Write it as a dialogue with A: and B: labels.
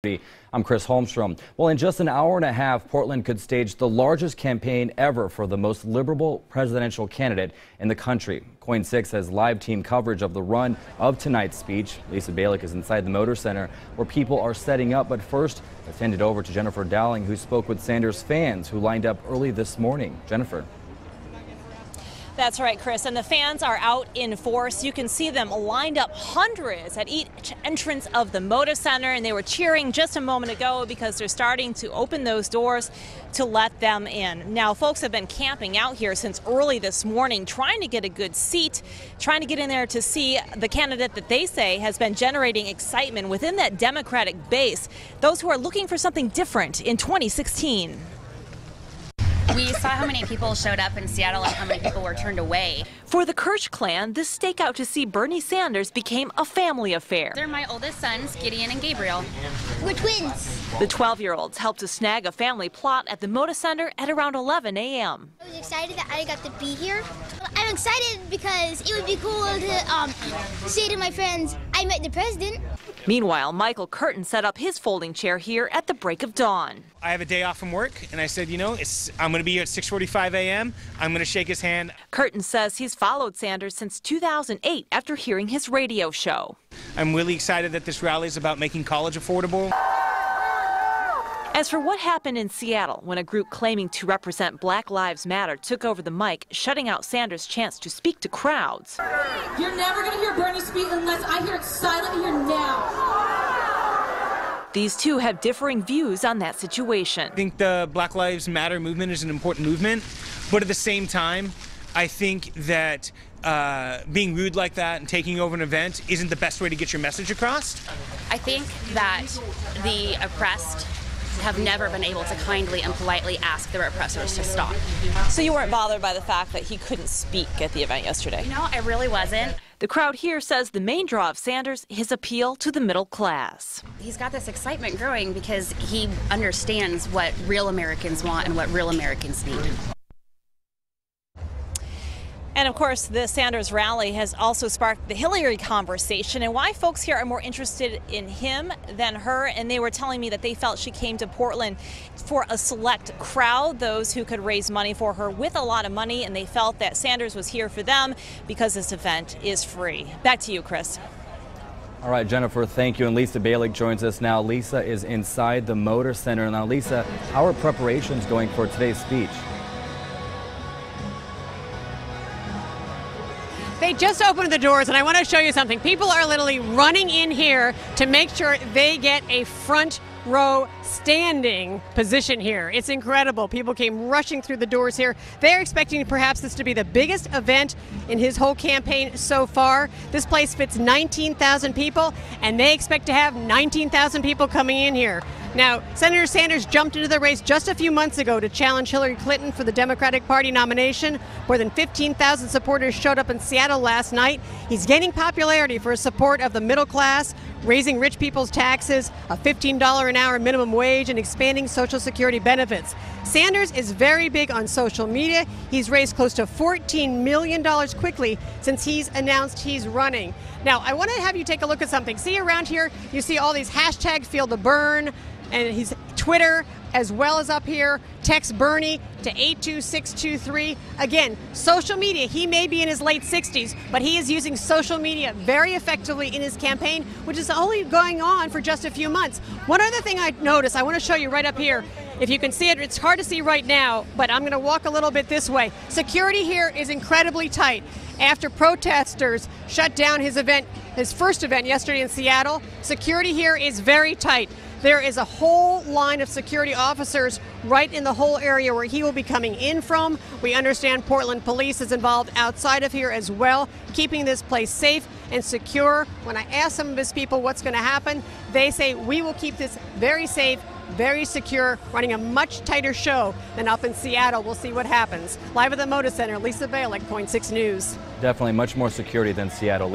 A: I'm Chris Holmstrom. Well, in just an hour and a half, Portland could stage the largest campaign ever for the most liberal presidential candidate in the country. KOIN 6 has live team coverage of the run of tonight's speech. Lisa Balick is inside the Moda Center where people are setting up. But first, let's hand it over to Jennifer Dowling, who spoke with Sanders fans who lined up early this morning. Jennifer.
B: That's right, Chris, and the fans are out in force. You can see them lined up hundreds at each entrance of the Moda Center, and they were cheering just a moment ago because they're starting to open those doors to let them in. Now, folks have been camping out here since early this morning, trying to get a good seat, trying to get in there to see the candidate that they say has been generating excitement within that Democratic base, those who are looking for something different in 2016.
C: We saw how many people showed up in Seattle and how many people were turned away.
B: For the Kirsch clan, this stakeout to see Bernie Sanders became a family affair.
C: They're my oldest sons, Gideon and Gabriel.
D: We're twins.
B: The 12-year-olds helped to snag a family plot at the Moda Center at around 11 a.m.
D: I was excited that I got to be here. I'm excited because it would be cool to say to my friends, I met the president.
B: Meanwhile, Michael Curtin set up his folding chair here at the break of dawn.
E: I have a day off from work, and I said, I'm going to be here at 6:45 a.m. I'm going to shake his hand.
B: Curtin says he's followed Sanders since 2008 after hearing his radio show.
E: I'm really excited that this rally is about making college affordable.
B: As for what happened in Seattle when a group claiming to represent Black Lives Matter took over the mic, shutting out Sanders' chance to speak to crowds.
F: You're never going to hear Bernie speak unless I hear it silently here now.
B: These two have differing views on that situation.
E: I think the Black Lives Matter movement is an important movement, but at the same time, I think that being rude like that and taking over an event isn't the best way to get your message across.
C: I think that the oppressed have never been able to kindly and politely ask their oppressors to stop.
B: So you weren't bothered by the fact that he couldn't speak at the event yesterday?
C: No, I really wasn't.
B: The crowd here says the main draw of Sanders, his appeal to the middle class.
C: He's got this excitement growing because he understands what real Americans want and what real Americans need.
B: And of course, the Sanders rally has also sparked the Hillary conversation and why folks here are more interested in him than her. And they were telling me that they felt she came to Portland for a select crowd, those who could raise money for her with a lot of money. And they felt that Sanders was here for them because this event is free. Back to you, Chris.
A: All right, Jennifer, thank you. And Lisa Balick joins us now. Lisa is inside the Moda Center. Now, Lisa, how are preparations going for today's speech?
G: They just opened the doors, and I want to show you something. People are literally running in here to make sure they get a front row standing position here. It's incredible. People came rushing through the doors here. They're expecting perhaps this to be the biggest event in his whole campaign so far. This place fits 19,000 people, and they expect to have 19,000 people coming in here. Now, Senator Sanders jumped into the race just a few months ago to challenge Hillary Clinton for the Democratic Party nomination. More than 15,000 supporters showed up in Seattle last night. He's gaining popularity for his support of the middle class, raising rich people's taxes, a $15 an hour minimum wage, and expanding Social Security benefits. Sanders is very big on social media. He's raised close to $14 million quickly since he's announced he's running. Now, I want to have you take a look at something. See around here, you see all these hashtags, Feel the Burn, and he's Twitter, as well as up here, text Bernie to 82623. Again, social media, he may be in his late 60s, but he is using social media very effectively in his campaign, which is only going on for just a few months. One other thing I noticed, I want to show you right up here. If you can see it, it's hard to see right now, but I'm going to walk a little bit this way. Security here is incredibly tight. After protesters shut down his event, his first event yesterday in Seattle, security here is very tight. There is a whole line of security officers right in the whole area where he will be coming in from. We understand Portland Police is involved outside of here as well, keeping this place safe and secure. When I ask some of his people what's going to happen, they say we will keep this very safe, very secure, running a much tighter show than up in Seattle. We'll see what happens. Live at the Moda Center, Lisa Balick, KOIN 6 News.
A: Definitely much more security than Seattle.